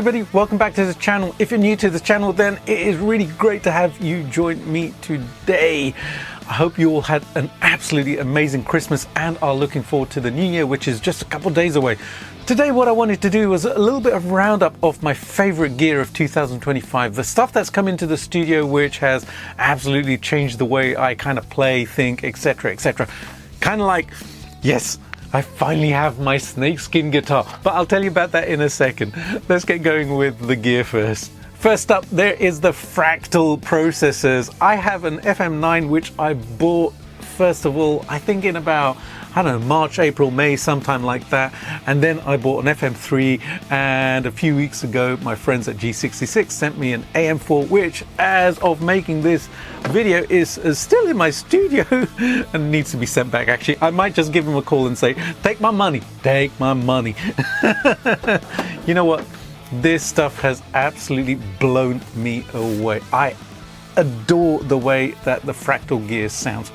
everybody, welcome back to the channel. If you're new to the channel, then it is really great to have you join me today. I hope you all had an absolutely amazing Christmas and are looking forward to the new year, which is just a couple of days away. Today what I wanted to do was a little bit of roundup of my favorite gear of 2025, the stuff that's come into the studio which has absolutely changed the way I kind of play, think, etc, etc. Kind of like, yes, I finally have my Snakeskin guitar, but I'll tell you about that in a second. Let's get going with the gear first. First up, there is the Fractal processors. I have an FM9 which I bought, first of all, I think in about, I don't know, March, April, May, sometime like that. And then I bought an FM3, and a few weeks ago, my friends at G66 sent me an AM4, which, as of making this video, is still in my studio and needs to be sent back. Actually, I might just give them a call and say, take my money, take my money. You know what? This stuff has absolutely blown me away. I adore the way that the Fractal gear sounds.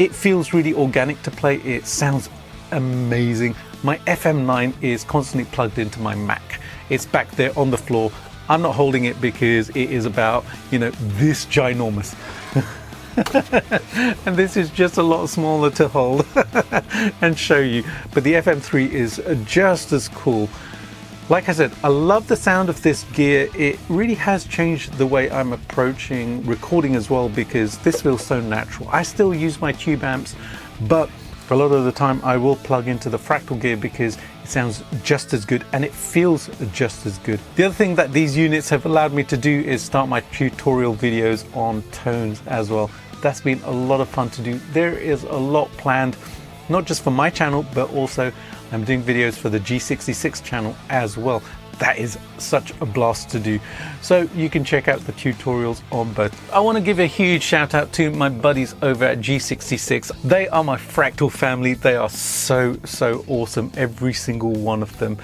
It feels really organic to play. It sounds amazing. My FM9 is constantly plugged into my Mac. It's back there on the floor. I'm not holding it because it is about, you know, this ginormous. And this is just a lot smaller to hold and show you. But the FM3 is just as cool. Like I said, I love the sound of this gear. It really has changed the way I'm approaching recording as well, because this feels so natural. I still use my tube amps, but a lot of the time I will plug into the Fractal gear because it sounds just as good and it feels just as good. The other thing that these units have allowed me to do is start my tutorial videos on tones as well. That's been a lot of fun to do. There is a lot planned, not just for my channel, but also I'm doing videos for the G66 channel as well. That is such a blast to do. So you can check out the tutorials on both. I want to give a huge shout out to my buddies over at G66. They are my Fractal family. They are so awesome, every single one of them.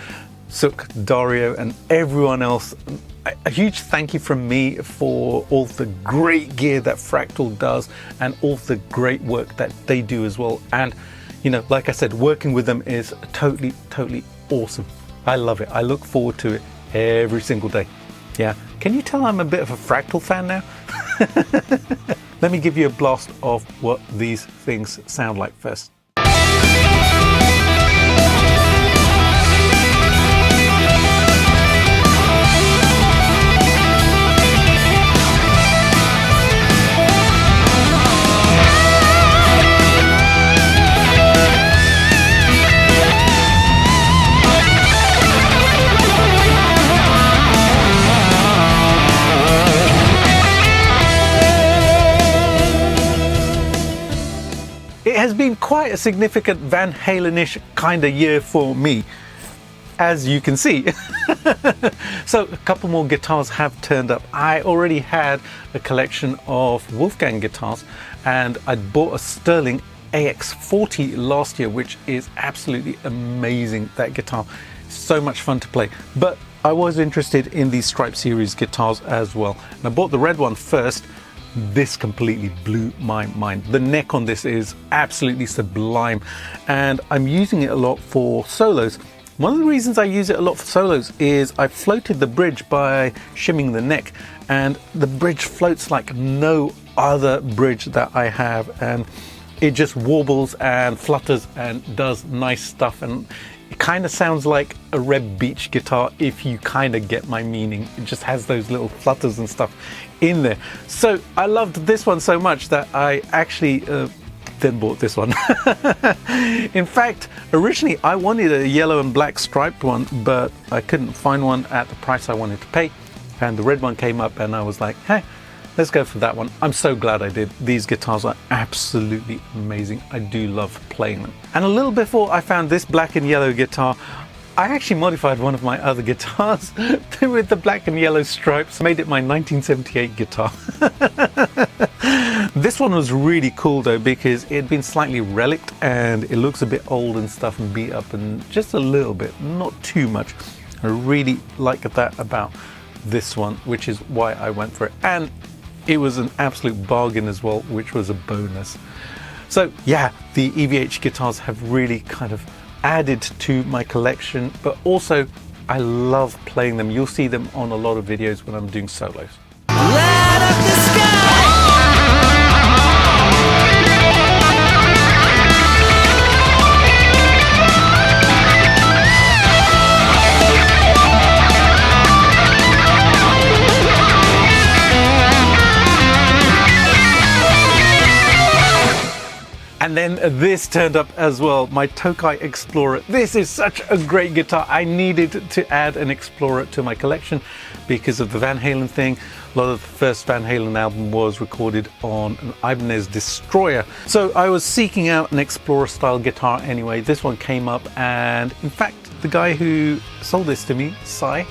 Suk, Dario and everyone else. A huge thank you from me for all the great gear that Fractal does and all the great work that they do as well. And you know, like I said, working with them is totally awesome. I love it. I look forward to it every single day. Yeah. Can you tell I'm a bit of a Fractal fan now? Let me give you a blast of what these things sound like first. It has been quite a significant Van Halen-ish kind of year for me, as you can see. So a couple more guitars have turned up. I already had a collection of Wolfgang guitars, and I bought a Sterling AX40 last year, which is absolutely amazing. That guitar, so much fun to play. But I was interested in these Stripe series guitars as well, and I bought the red one first. This completely blew my mind. The neck on this is absolutely sublime, and I'm using it a lot for solos. One of the reasons I use it a lot for solos is I floated the bridge by shimming the neck, and the bridge floats like no other bridge that I have, and it just warbles and flutters and does nice stuff, and it kind of sounds like a Red Beach guitar, if you kind of get my meaning. It just has those little flutters and stuff in there. So I loved this one so much that I actually then bought this one. In fact, originally I wanted a yellow and black striped one, but I couldn't find one at the price I wanted to pay, and the red one came up and I was like, hey, let's go for that one. I'm so glad I did. These guitars are absolutely amazing. I do love playing them. And a little before I found this black and yellow guitar, I actually modified one of my other guitars with the black and yellow stripes, made it my 1978 guitar. This one was really cool though, because it had been slightly relicked and it looks a bit old and stuff and beat up, and just a little bit, not too much. I really like that about this one, which is why I went for it. And it was an absolute bargain as well, which was a bonus. So yeah, the EVH guitars have really kind of added to my collection, but also I love playing them. You'll see them on a lot of videos when I'm doing solos. Light up the sky. And then this turned up as well, my Tokai Explorer. This is such a great guitar. I needed to add an Explorer to my collection because of the Van Halen thing. A lot of the first Van Halen album was recorded on an Ibanez Destroyer. So I was seeking out an Explorer style guitar anyway. This one came up, and in fact, the guy who sold this to me, Sai,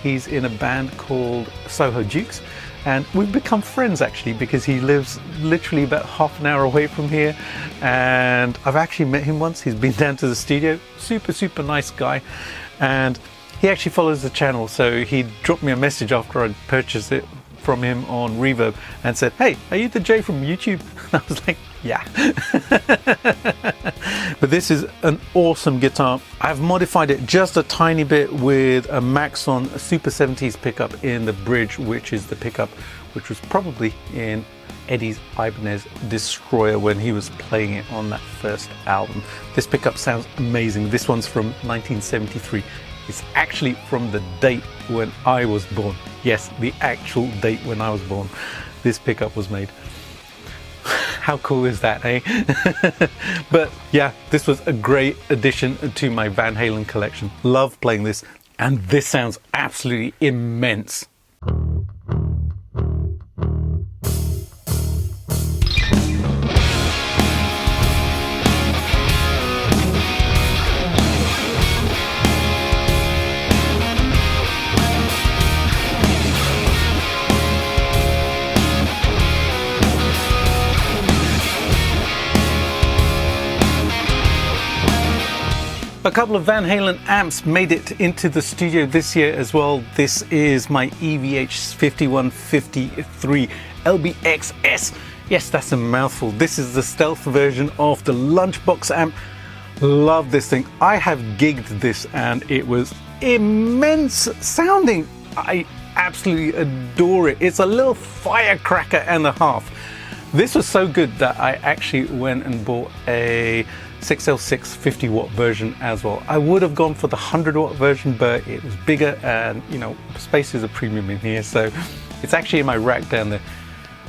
he's in a band called Soho Dukes. And we've become friends actually, because he lives literally about half an hour away from here, and I've actually met him once. He's been down to the studio. Super nice guy, and he actually follows the channel, so he dropped me a message after I purchased it from him on Reverb and said, "Hey, are you the Jay from YouTube?" And I was like, yeah. But this is an awesome guitar. I've modified it just a tiny bit with a Maxon Super 70s pickup in the bridge, which is the pickup which was probably in Eddie's Ibanez Destroyer when he was playing it on that first album. This pickup sounds amazing. This one's from 1973. It's actually from the date when I was born. Yes, the actual date when I was born. This pickup was made. How cool is that, eh? But yeah, this was a great addition to my Van Halen collection. Love playing this, and this sounds absolutely immense. A couple of Van Halen amps made it into the studio this year as well. This is my EVH 5153 LBXS. Yes, that's a mouthful. This is the stealth version of the Lunchbox amp. Love this thing. I have gigged this and it was immense sounding. I absolutely adore it. It's a little firecracker and a half. This was so good that I actually went and bought a 6L6 50 watt version as well. I would have gone for the 100 watt version, but it was bigger, and you know, space is a premium in here, so it's actually in my rack down there.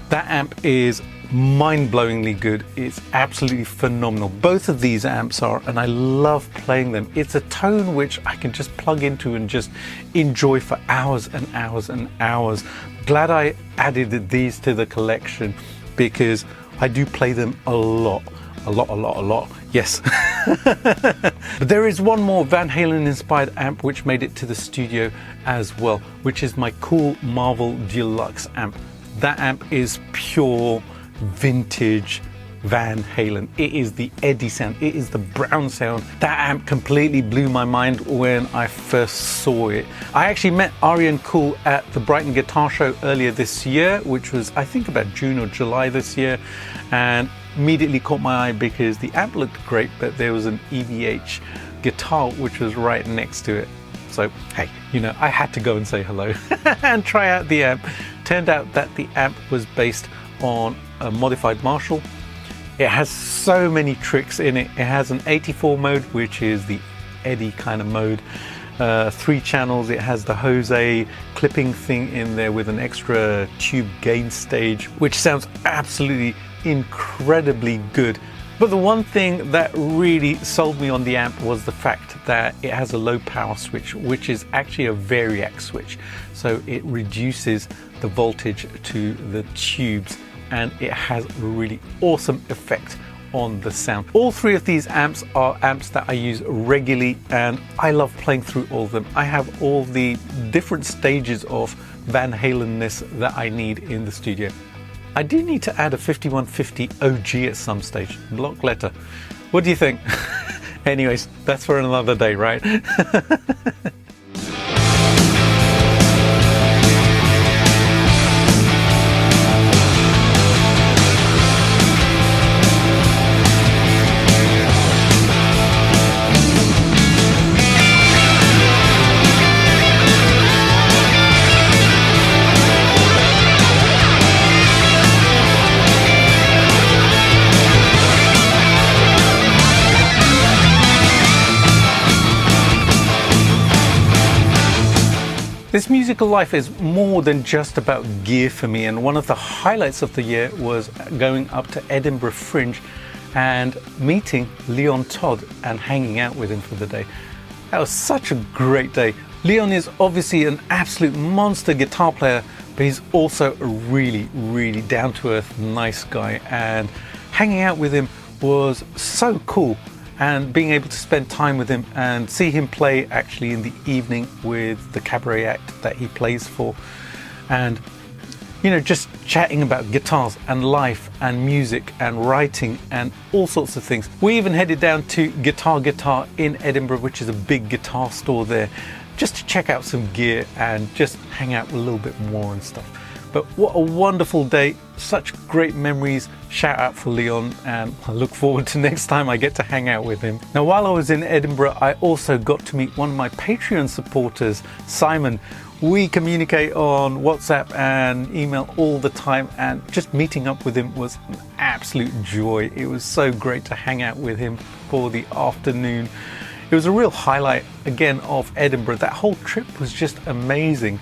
That amp is mind-blowingly good. It's absolutely phenomenal. Both of these amps are, and I love playing them. It's a tone which I can just plug into and just enjoy for hours and hours and hours. Glad I added these to the collection because I do play them a lot. Yes. But there is one more Van Halen inspired amp which made it to the studio as well, which is my cool Marvel Deluxe amp. That amp is pure vintage Van Halen. It is the Eddie sound, it is the brown sound. That amp completely blew my mind when I first saw it. I actually met Aryan Cool at the Brighton Guitar Show earlier this year, which was I think about June or July this year, and immediately caught my eye because the amp looked great, but there was an EVH guitar which was right next to it. So hey, you know, I had to go and say hello and try out the amp. Turned out that the amp was based on a modified Marshall. It has so many tricks in it. It has an 84 mode, which is the Eddie kind of mode. 3 channels. It has the Jose clipping thing in there with an extra tube gain stage, which sounds absolutely incredibly good. But the one thing that really sold me on the amp was the fact that it has a low power switch, which is actually a variac switch. So it reduces the voltage to the tubes, and it has a really awesome effect on the sound. All 3 of these amps are amps that I use regularly, and I love playing through all of them. I have all the different stages of Van Halen-ness that I need in the studio. I do need to add a 5150 OG at some stage, block letter. What do you think? Anyways, that's for another day, right? musical life is more than just about gear for me, and one of the highlights of the year was going up to Edinburgh Fringe and meeting Leon Todd and hanging out with him for the day. That was such a great day. Leon is obviously an absolute monster guitar player, but he's also a really, really down-to-earth, nice guy, and hanging out with him was so cool. And being able to spend time with him and see him play actually in the evening with the cabaret act that he plays for, and you know, just chatting about guitars and life and music and writing and all sorts of things. We even headed down to Guitar in Edinburgh, which is a big guitar store there, just to check out some gear and just hang out a little bit more and stuff. But what a wonderful day, such great memories. Shout out for Leon, and I look forward to next time I get to hang out with him. Now, while I was in Edinburgh, I also got to meet one of my Patreon supporters, Simon. We communicate on WhatsApp and email all the time, and just meeting up with him was an absolute joy. It was so great to hang out with him for the afternoon. It was a real highlight, again, of Edinburgh. That whole trip was just amazing.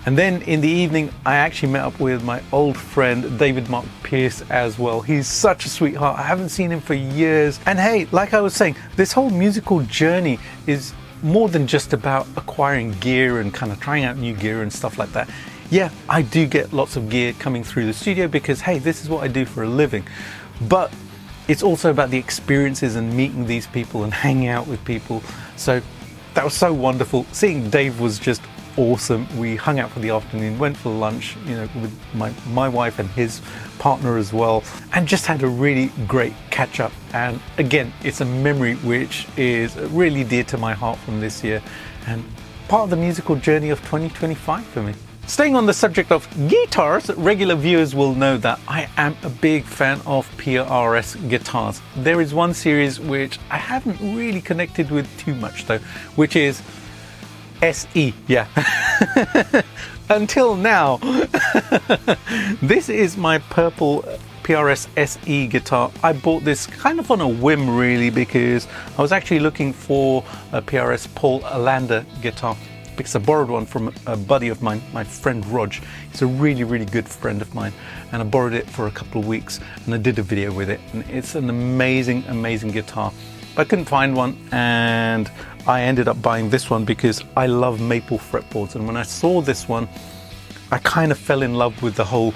And then in the evening, I actually met up with my old friend, David Mark Pierce, as well. He's such a sweetheart. I haven't seen him for years. And hey, like I was saying, this whole musical journey is more than just about acquiring gear and kind of trying out new gear and stuff like that. Yeah, I do get lots of gear coming through the studio because, hey, this is what I do for a living. But it's also about the experiences and meeting these people and hanging out with people. So that was so wonderful. Seeing Dave was just awesome. We hung out for the afternoon, went for lunch, you know, with my wife and his partner as well, and just had a really great catch up. And again, it's a memory which is really dear to my heart from this year and part of the musical journey of 2025 for me. Staying on the subject of guitars, regular viewers will know that I am a big fan of PRS guitars. There is one series which I haven't really connected with too much though, which is SE, yeah. Until now. This is my purple PRS SE guitar. I bought this kind of on a whim really, because I was actually looking for a PRS Paul Alander guitar, because I borrowed one from a buddy of mine, my friend Rog. He's a really, really good friend of mine, and I borrowed it for a couple of weeks and I did a video with it, and it's an amazing, amazing guitar. I couldn't find one, and I ended up buying this one because I love maple fretboards, and when I saw this one, I kind of fell in love with the whole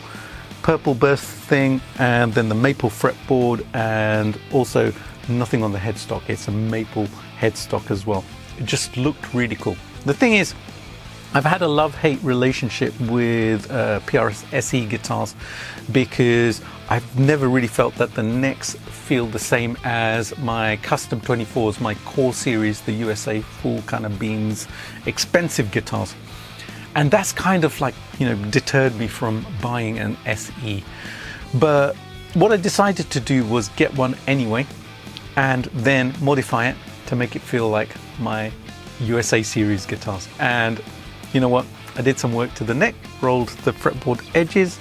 purple burst thing, and then the maple fretboard, and also nothing on the headstock. It's a maple headstock as well. It just looked really cool. The thing is, I've had a love-hate relationship with PRS SE guitars, because I've never really felt that the necks feel the same as my custom 24s, my core series, the USA full kind of beans, expensive guitars. And that's kind of like, you know, deterred me from buying an SE. But what I decided to do was get one anyway, and then modify it to make it feel like my USA series guitars. And you know what? I did some work to the neck, rolled the fretboard edges,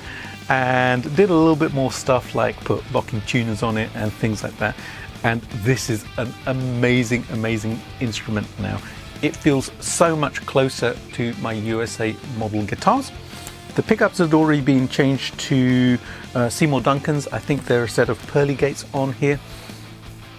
and did a little bit more stuff like put locking tuners on it and things like that. And this is an amazing, amazing instrument now. It feels so much closer to my USA model guitars. The pickups had already been changed to Seymour Duncans. I think there are a set of pearly gates on here.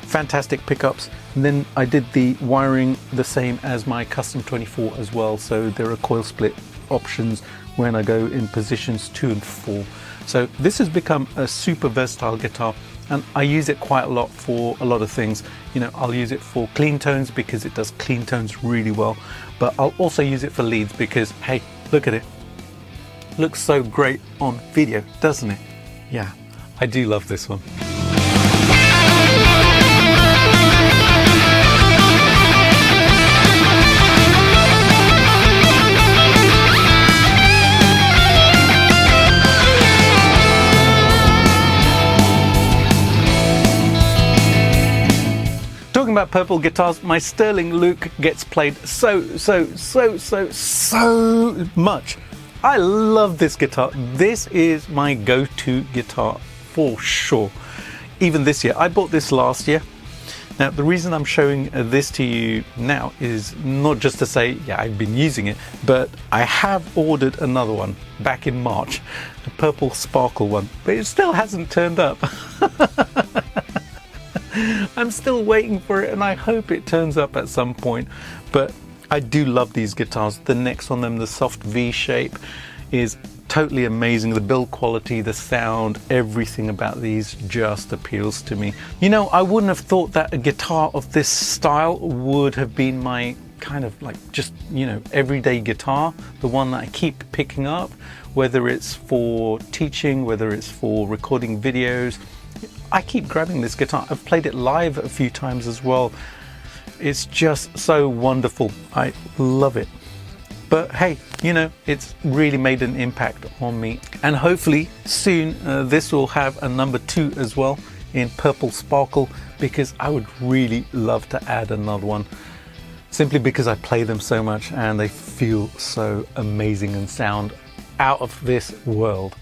Fantastic pickups. And then I did the wiring the same as my custom 24 as well, so there are coil split options when I go in positions 2 and 4. So this has become a super versatile guitar, and I use it quite a lot for a lot of things. You know, I'll use it for clean tones because it does clean tones really well, but I'll also use it for leads because, hey, look at it. Looks so great on video, doesn't it? Yeah, I do love this one. Talking about purple guitars, my Sterling Luke gets played so much. I love this guitar. This is my go-to guitar for sure. Even this year, I bought this last year. Now, the reason I'm showing this to you now is not just to say, yeah, I've been using it, but I have ordered another one back in March, a purple sparkle one, but it still hasn't turned up. I'm still waiting for it, and I hope it turns up at some point. But I do love these guitars. The necks on them, the soft V shape is totally amazing. The build quality, the sound, everything about these just appeals to me. You know, I wouldn't have thought that a guitar of this style would have been my kind of like just, you know, everyday guitar, the one that I keep picking up, whether it's for teaching, whether it's for recording videos. I keep grabbing this guitar. I've played it live a few times as well. It's just so wonderful. I love it. But hey, you know, it's really made an impact on me. And hopefully soon this will have a number 2 as well in purple sparkle, because I would really love to add another one, simply because I play them so much and they feel so amazing and sound out of this world.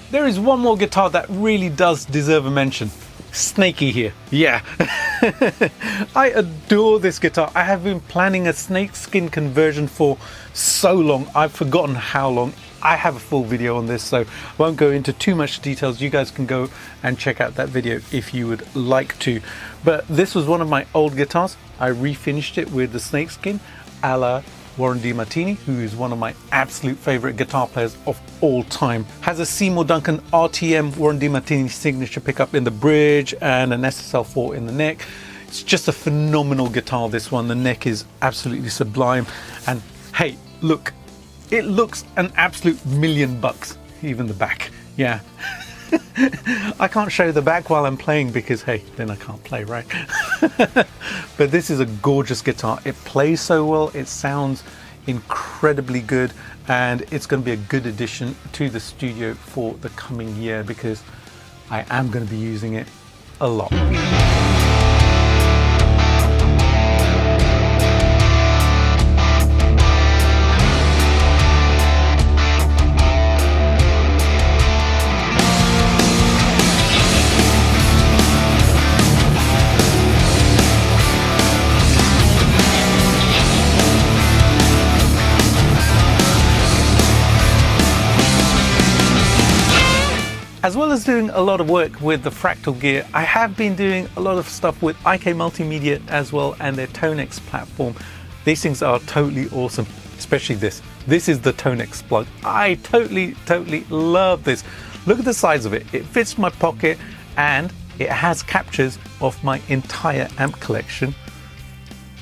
There is one more guitar that really does deserve a mention. Snakey here. Yeah. I adore this guitar. I have been planning a snakeskin conversion for so long. I've forgotten how long. I have a full video on this, so I won't go into too much details. You guys can go and check out that video if you would like to. But this was one of my old guitars. I refinished it with the snakeskin a la Warren DeMartini, who is one of my absolute favorite guitar players of all time. Has a Seymour Duncan RTM Warren DeMartini signature pickup in the bridge and an SSL4 in the neck. It's just a phenomenal guitar, this one. The neck is absolutely sublime. And hey, look, it looks an absolute $1,000,000, even the back. Yeah. I can't show the back while I'm playing because, hey, then I can't play, right? But this is a gorgeous guitar. It plays so well, it sounds incredibly good, and it's going to be a good addition to the studio for the coming year because I am going to be using it a lot. As well as doing a lot of work with the Fractal gear, I have been doing a lot of stuff with IK Multimedia as well and their TONEX platform. These things are totally awesome, especially this. This is the TONEX plug. I totally love this. Look at the size of it. It fits my pocket and it has captures of my entire amp collection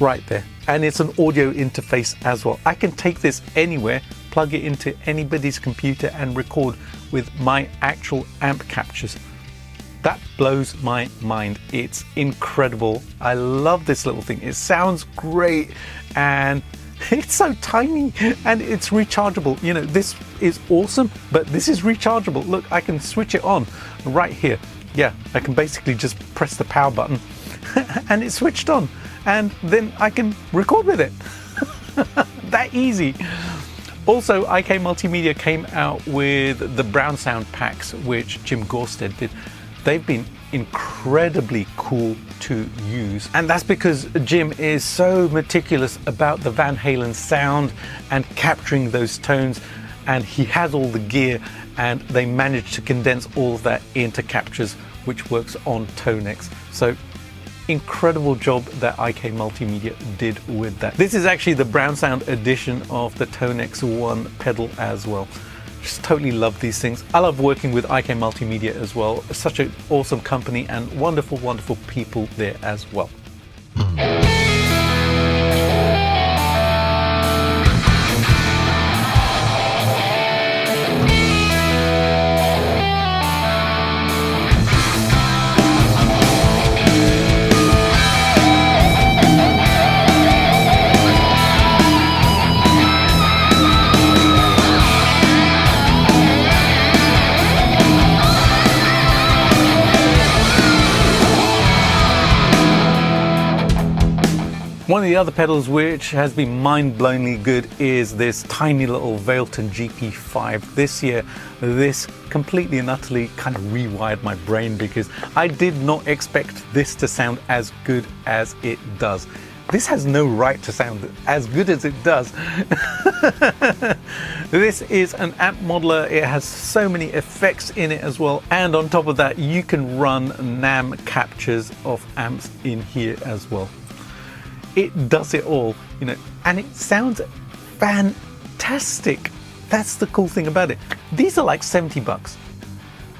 right there. And it's an audio interface as well. I can take this anywhere, plug it into anybody's computer and record with my actual amp captures. That blows my mind. It's incredible. I love this little thing. It sounds great and it's so tiny and it's rechargeable. You know, this is awesome, but this is rechargeable. Look, I can switch it on right here. Yeah, I can basically just press the power button and it's switched on, and then I can record with it. That easy. Also, IK Multimedia came out with the Brown Sound packs, which Jim Gorstead did. They've been incredibly cool to use, and that's because Jim is so meticulous about the Van Halen sound and capturing those tones, and he has all the gear, and they managed to condense all of that into captures, which works on TONEX. So incredible job that IK Multimedia did with that. This is actually the Brown Sound edition of the TONEX One pedal as well. Just totally love these things. I love working with IK Multimedia as well. Such an awesome company and wonderful people there as well. One of the other pedals which has been mind-blowingly good is this tiny little Valeton GP5. This year, this completely and utterly kind of rewired my brain because I did not expect this to sound as good as it does. This has no right to sound as good as it does. This is an amp modeler. It has so many effects in it as well. And on top of that, you can run NAM captures of amps in here as well. It does it all, you know, and it sounds fantastic. That's the cool thing about it. These are like 70 bucks.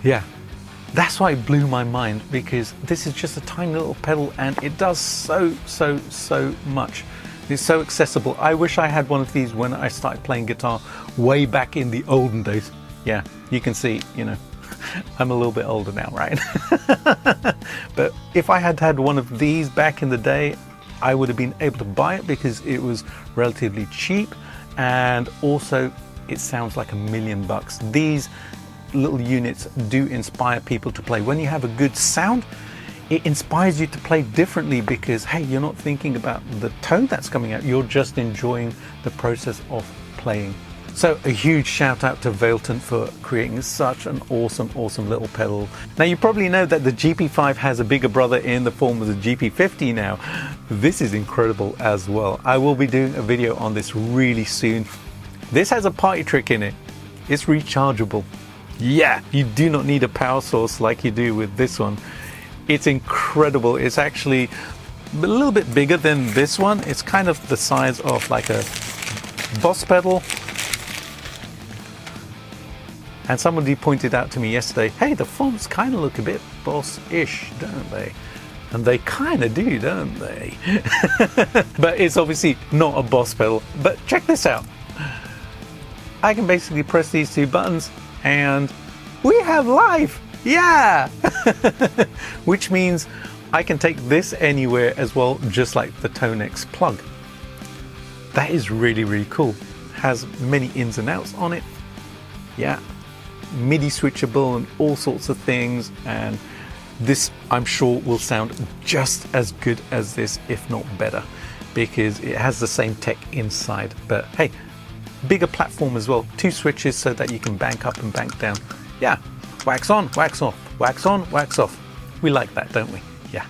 Yeah, that's why it blew my mind, because this is just a tiny little pedal and it does so much. It's so accessible. I wish I had one of these when I started playing guitar way back in the olden days. Yeah, you can see, you know, I'm a little bit older now, right? But if I had had one of these back in the day, I would have been able to buy it because it was relatively cheap, and also it sounds like $1,000,000. These little units do inspire people to play. When you have a good sound, it inspires you to play differently because, hey, you're not thinking about the tone that's coming out, you're just enjoying the process of playing. So a huge shout out to Valeton for creating such an awesome little pedal. Now you probably know that the GP5 has a bigger brother in the form of the GP50 now. This is incredible as well. I will be doing a video on this really soon. This has a party trick in it. It's rechargeable. Yeah, you do not need a power source like you do with this one. It's incredible. It's actually a little bit bigger than this one. It's kind of the size of like a Boss pedal. And somebody pointed out to me yesterday, hey, the fonts kind of look a bit Boss-ish, don't they? And they kind of do, don't they? But it's obviously not a Boss pedal. But check this out. I can basically press these two buttons and we have live. Yeah! Which means I can take this anywhere as well, just like the TONEX plug. That is really cool. Has many ins and outs on it. Yeah. MIDI switchable and all sorts of things, and this I'm sure will sound just as good as this, if not better, because it has the same tech inside. But hey, bigger platform as well, 2 switches so that you can bank up and bank down. Yeah, wax on, wax off, wax on, wax off. We like that, don't we? Yeah.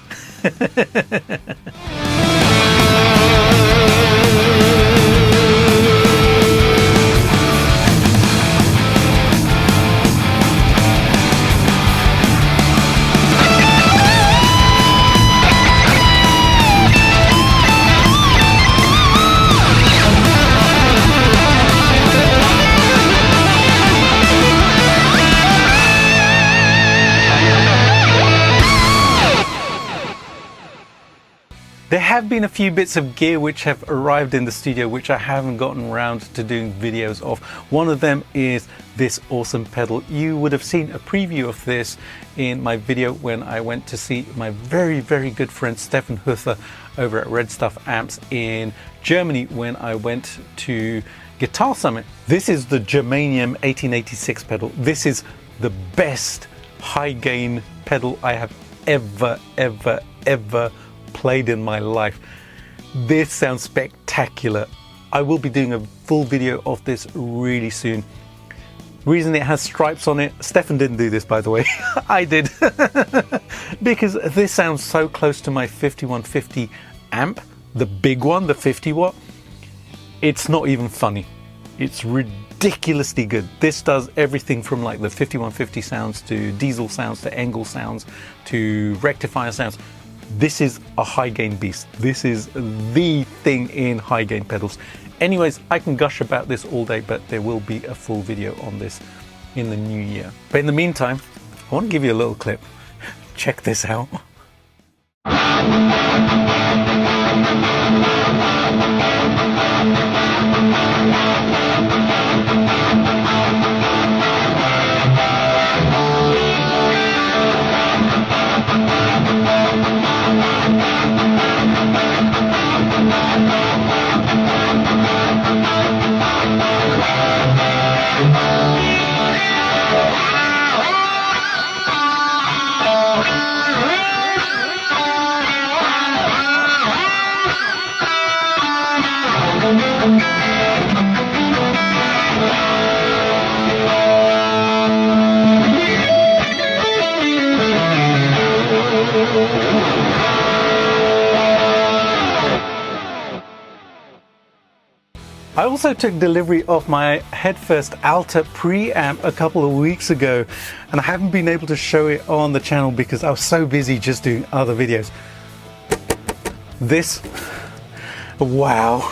There have been a few bits of gear which have arrived in the studio which I haven't gotten around to doing videos of. One of them is this awesome pedal. You would have seen a preview of this in my video when I went to see my very good friend Stefan Huther over at Red Stuff Amps in Germany when I went to Guitar Summit. This is the Germanium 1886 pedal. This is the best high gain pedal I have ever played in my life. This sounds spectacular. I will be doing a full video of this really soon. Reason it has stripes on it, Stefan didn't do this by the way, I did. Because this sounds so close to my 5150 amp, the big one, the 50 watt. It's not even funny. It's ridiculously good. This does everything from like the 5150 sounds to diesel sounds to Engel sounds to rectifier sounds. This is a high gain beast. This is the thing in high gain pedals. Anyways, I can gush about this all day, but there will be a full video on this in the new year. But in the meantime, I want to give you a little clip. Check this out. I also took delivery of my Headfirst Alta preamp a couple of weeks ago, and I haven't been able to show it on the channel because I was so busy just doing other videos. This, wow,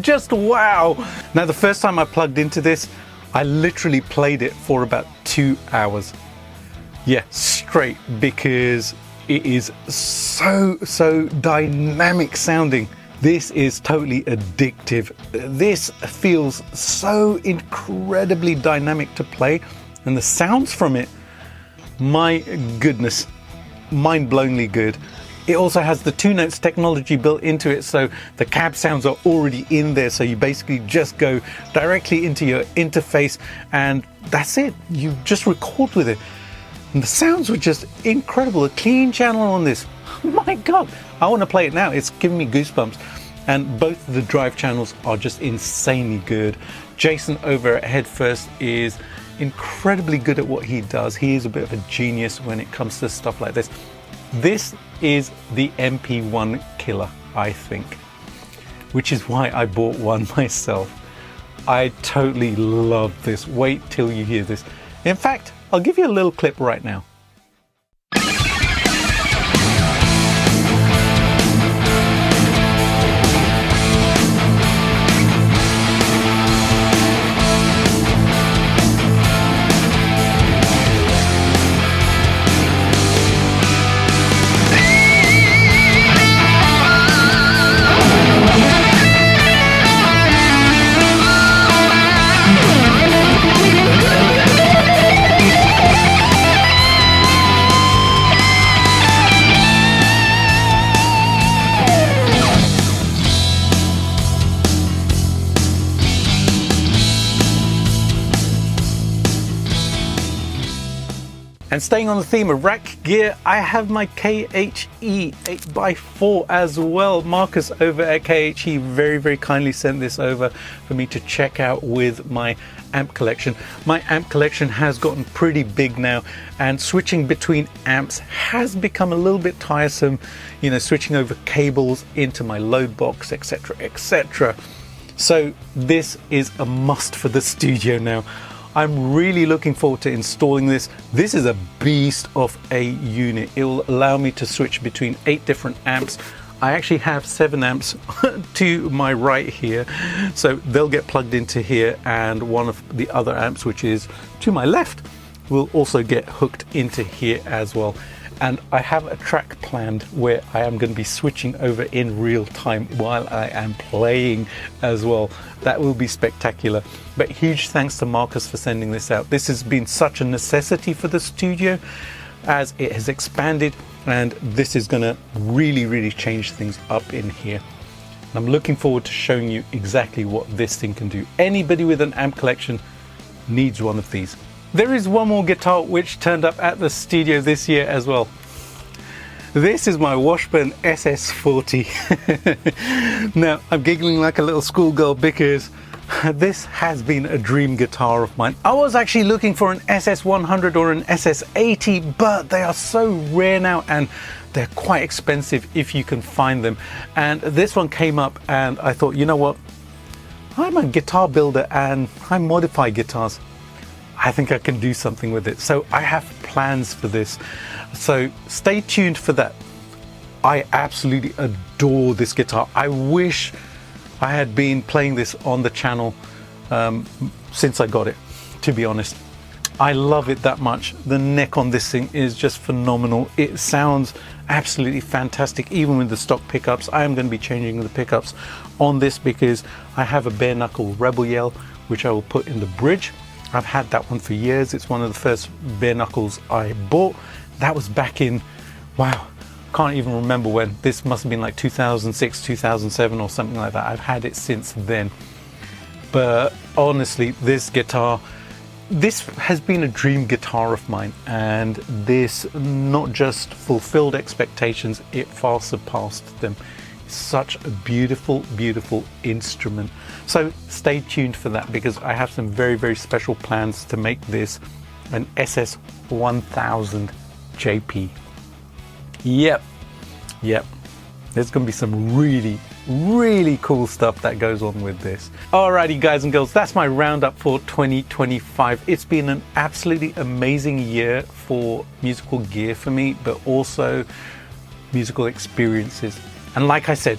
just wow. Now the first time I plugged into this, I literally played it for about 2 hours. Yeah, straight, because it is so dynamic sounding. This is totally addictive. This feels so incredibly dynamic to play, and the sounds from it, my goodness, mind-blowingly good. It also has the TONEX technology built into it, so the cab sounds are already in there, so you basically just go directly into your interface and that's it. You just record with it. And the sounds were just incredible. A clean channel on this. My God, I want to play it now. It's giving me goosebumps. And both the drive channels are just insanely good. Jason over at Headfirst is incredibly good at what he does. He is a bit of a genius when it comes to stuff like this. This is the MP1 killer, I think, which is why I bought one myself. I totally love this. Wait till you hear this. In fact, I'll give you a little clip right now. And staying on the theme of rack gear, I have my KHE 8x4 as well. Marcus over at KHE very kindly sent this over for me to check out with my amp collection. My amp collection has gotten pretty big now, and switching between amps has become a little bit tiresome, you know, switching over cables into my load box, etc. So this is a must for the studio now. I'm really looking forward to installing this. This is a beast of a unit. It will allow me to switch between 8 different amps. I actually have 7 amps to my right here, so they'll get plugged into here, and one of the other amps, which is to my left, will also get hooked into here as well. And I have a track planned where I am going to be switching over in real time while I am playing as well. That will be spectacular. But huge thanks to Marcus for sending this out. This has been such a necessity for the studio as it has expanded, and this is going to really change things up in here. And I'm looking forward to showing you exactly what this thing can do. Anybody with an amp collection needs one of these. There is one more guitar which turned up at the studio this year as well. This is my Washburn SS40. Now, I'm giggling like a little schoolgirl because this has been a dream guitar of mine. I was actually looking for an SS100 or an SS80, but they are so rare now and they're quite expensive if you can find them. And this one came up and I thought, you know what? I'm a guitar builder and I modify guitars. I think I can do something with it. So I have plans for this. So stay tuned for that. I absolutely adore this guitar. I wish I had been playing this on the channel since I got it, to be honest. I love it that much. The neck on this thing is just phenomenal. It sounds absolutely fantastic, even with the stock pickups. I am going to be changing the pickups on this because I have a bare knuckle Rebel Yell, which I will put in the bridge. I've had that one for years. It's one of the first bare knuckles I bought. That was back in, wow, can't even remember when. This must have been like 2006, 2007 or something like that. I've had it since then. But honestly, this guitar, this has been a dream guitar of mine, and this not just fulfilled expectations, it far surpassed them. Such a beautiful instrument. So stay tuned for that because I have some very special plans to make this an SS1000 JP. Yep, there's going to be some really really cool stuff that goes on with this. Alrighty guys and girls, that's my roundup for 2025. It's been an absolutely amazing year for musical gear for me, but also musical experiences. And like I said,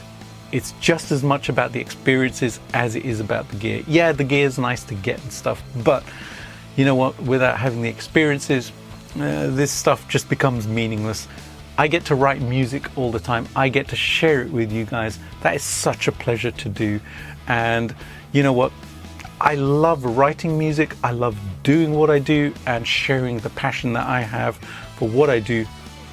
it's just as much about the experiences as it is about the gear. Yeah, the gear is nice to get and stuff, but you know what, without having the experiences, this stuff just becomes meaningless. I get to write music all the time. I get to share it with you guys. That is such a pleasure to do. And you know what? I love writing music. I love doing what I do and sharing the passion that I have for what I do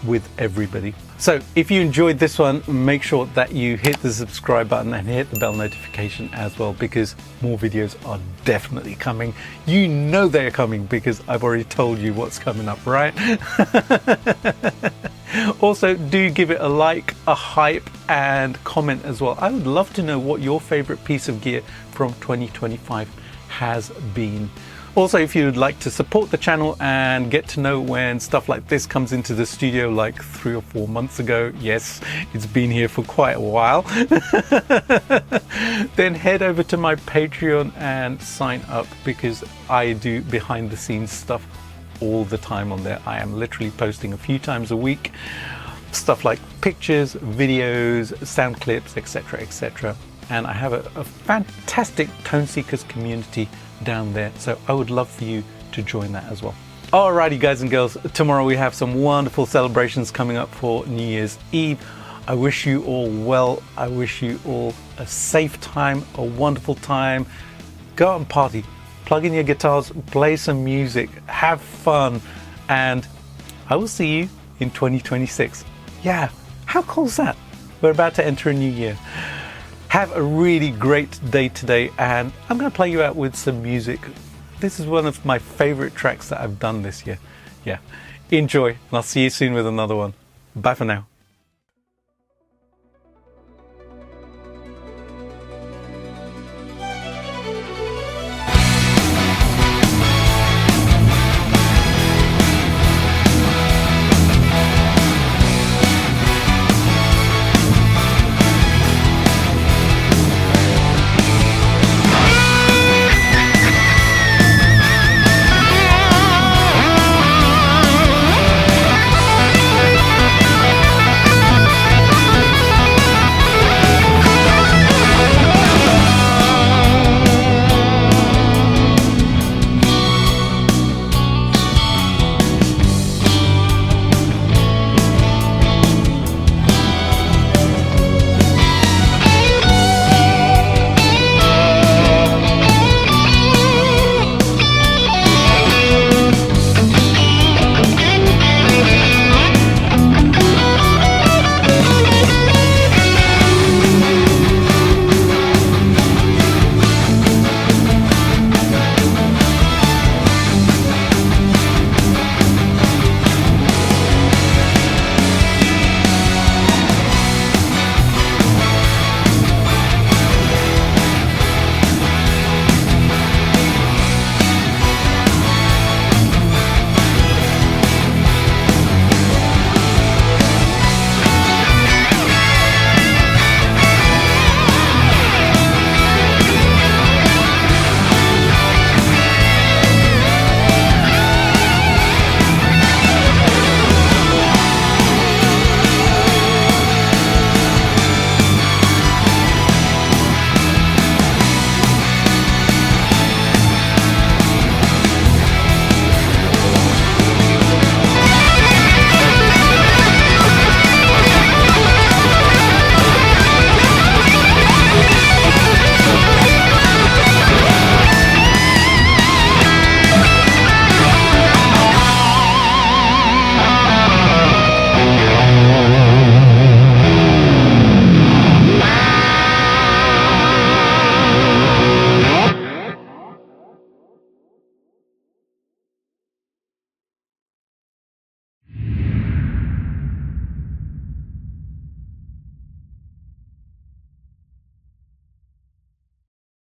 with everybody. So if you enjoyed this one, make sure that you hit the subscribe button and hit the bell notification as well, because more videos are definitely coming. You know they're coming because I've already told you what's coming up, right? Also, do give it a like, a hype, and comment as well. I would love to know what your favorite piece of gear from 2025 has been. Also, if you would like to support the channel and get to know when stuff like this comes into the studio, like 3 or 4 months ago, yes, it's been here for quite a while, then head over to my Patreon and sign up, because I do behind the scenes stuff all the time on there. I am literally posting a few times a week, stuff like pictures, videos, sound clips, etc, etc. And I have a fantastic Tone Seekers community down there, so I would love for you to join that as well. Alrighty guys and girls, tomorrow we have some wonderful celebrations coming up for New Year's Eve. I wish you all well. I wish you all a safe time, a wonderful time. Go out and party, plug in your guitars, play some music, have fun, and I will see you in 2026. Yeah, how cool is that? We're about to enter a new year. Have a really great day today, and I'm going to play you out with some music. This is one of my favorite tracks that I've done this year. Yeah, enjoy, and I'll see you soon with another one. Bye for now.